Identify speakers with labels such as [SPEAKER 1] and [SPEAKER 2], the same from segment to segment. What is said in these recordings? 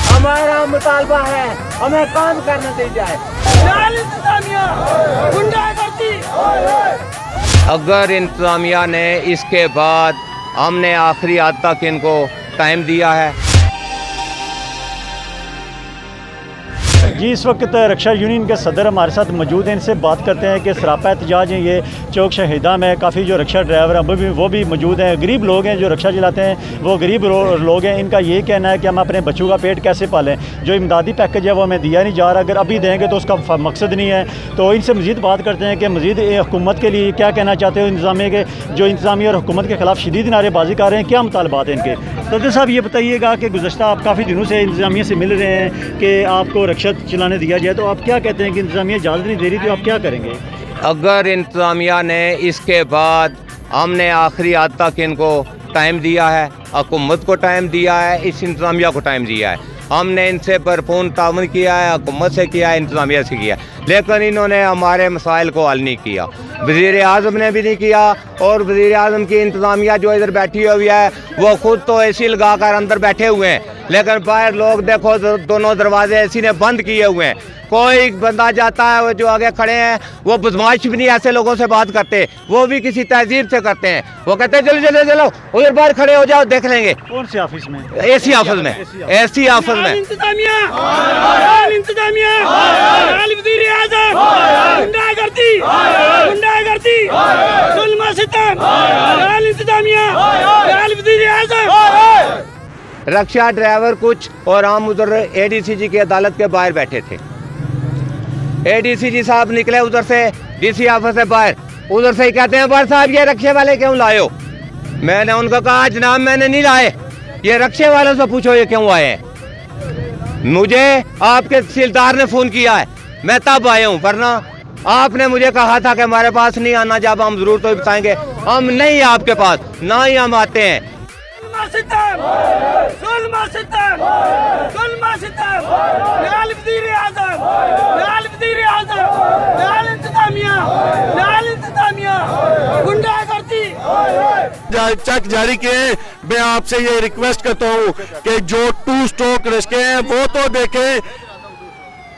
[SPEAKER 1] हमारा मुतालबा है हमें काम करने दी जाए।
[SPEAKER 2] अगर इंतजामिया ने इसके बाद हमने आखिरी हद तक इनको टाइम दिया है।
[SPEAKER 3] जी इस वक्त रक्षा यूनियन के सदर हमारे साथ मौजूद हैं, इनसे बात करते हैं कि सरापा एहतजाज हैं ये चौक शहीदा में। काफ़ी जो रक्षा ड्राइवर हैं वो भी मौजूद हैं। गरीब लोग हैं जो रक्षा चलाते हैं, वो गरीब लोग हैं। इनका ये कहना है कि हम अपने बच्चों का पेट कैसे पालें। जो इमदादी पैकेज है वो हमें दिया नहीं जा रहा, अगर अभी देंगे तो उसका मकसद नहीं है। तो इनसे मज़ीद बात करते हैं कि मज़ीद हुकूमत के लिए क्या कहना चाहते हो। इंतजामिया के जो इंतजामिया और हुकूमत के ख़िलाफ़ शदीद नारेबाजी कर रहे हैं, क्या मुतालबात हैं इनके। सदर साहब ये बताइएगा कि गुज़श्ता आप काफ़ी दिनों से इंतजामिया से मिल रहे हैं कि आपको रक्षा चलाने दिया जाए, तो आप क्या कहते हैं कि इंतजामिया इजाज़त नहीं दे रही, तो आप क्या करेंगे।
[SPEAKER 2] अगर इंतजामिया ने इसके बाद हमने आखिरी हद तक इनको टाइम दिया है, हुकूमत को टाइम दिया है, इस इंतजामिया को टाइम दिया है। हमने इनसे भरपूर ताउन किया है, हुकूमत से किया है, इंतजामिया से किया है, लेकिन इन्होंने हमारे मसाइल को हल नहीं किया। वज़ीर आज़म ने भी नहीं किया, और वज़ीर आज़म की इंतजामिया जो इधर बैठी हुई है वो खुद तो एसी लगा कर अंदर बैठे हुए हैं, लेकिन बाहर लोग देखो दोनों दरवाजे एसी ने बंद किए हुए हैं। कोई बंदा जाता है वो जो आगे खड़े हैं वो बदमाश भी नहीं ऐसे लोगों से बात करते, वो भी किसी तहजीब से करते हैं। वो कहते हैं चलो चलो चलो उधर बाहर खड़े हो जाओ देख लेंगे।
[SPEAKER 3] कौन से ऑफिस में?
[SPEAKER 2] एसी ऑफिस में, एसी ऑफिस में। रक्षा ड्राइवर कुछ और हम उधर एडीसीजी की अदालत के बाहर बैठे थे। एडीसीजी साहब निकले उधर से डीसी ऑफिस से बाहर, उधर से ही कहते हैं बर साहब ये रक्षे वाले क्यों लाए हो। मैंने उनको कहा जनाब मैंने नहीं लाए, ये रक्षे वालों से पूछो ये क्यों आए हैं। मुझे आपके तहसीलदार ने फ़ोन किया है, मैं तब आया हूँ, वरना आपने मुझे कहा था कि हमारे पास नहीं आना, जब हम ज़रूर तो बताएंगे। हम नहीं आपके पास, ना ही हम आते हैं।
[SPEAKER 4] चेक जारी किए। मैं आपसे ये रिक्वेस्ट करता हूँ कि जो 2 स्ट्रोक रिस्के हैं वो तो देखें।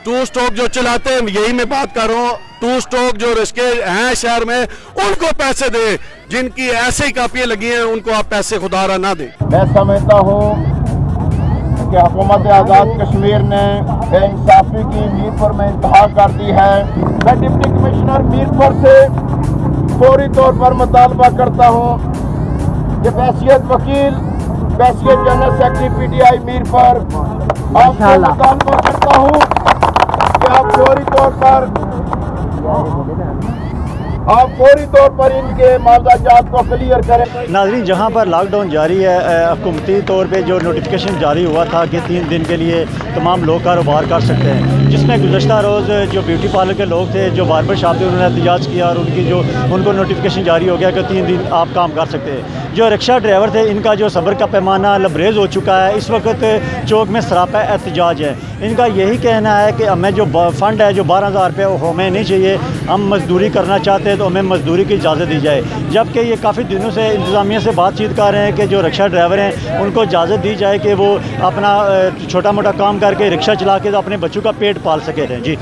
[SPEAKER 4] 2 स्ट्रोक जो चलाते हैं, यही मैं बात कर रहा हूँ, 2 स्ट्रोक जो रिस्के हैं शहर में उनको पैसे दे। जिनकी ऐसे ही कापियां लगी हैं उनको आप पैसे खुदारा ना दें।
[SPEAKER 5] मैं समझता हूँ कि हुकूमत आज़ाद कश्मीर ने बेइंसाफी की मीरपुर में इंतहा कर दी है। मैं डिप्टी कमिश्नर मीरपुर से फौरी तौर पर मुतालबा करता हूँ कि बैसियत वकील, बैसियत जनरल सेक्रेटरी PTI मीरपुर, आपसे मुतालबा करता हूँ कि आप फौरी तौर पर इनके मामलात को क्लियर करें।
[SPEAKER 3] नाज़रीन, जहाँ पर लॉकडाउन जारी है, हुकूमती तौर पे जो नोटिफिकेशन जारी हुआ था कि 3 दिन के लिए तमाम लोग कारोबार कर सकते हैं, जिसमें गुज़श्ता रोज़ जो ब्यूटी पार्लर के लोग थे, जो बार्बर शॉप थे, उन्होंने एहतजाज किया और उनको नोटिफिकेशन जारी हो गया कि 3 दिन आप काम कर सकते हैं। जो रक्षा ड्राइवर थे इनका जो सब्र का पैमाना लबरेज हो चुका है। इस वक्त चौक में सरापा एहतजाज है। इनका यही कहना है कि हमें जो फ़ंड है जो 12,000 रुपये हमें नहीं चाहिए, हम मजदूरी करना चाहते हैं तो हमें मजदूरी की इजाज़त दी जाए। जबकि ये काफ़ी दिनों से इंतज़ामिया से बातचीत कर रहे हैं कि जो रक्षा ड्राइवर हैं उनको इजाज़त दी जाए कि वो अपना छोटा मोटा काम करके रिक्शा चला के अपने बच्चों का पेट पाल सके रहें। जी।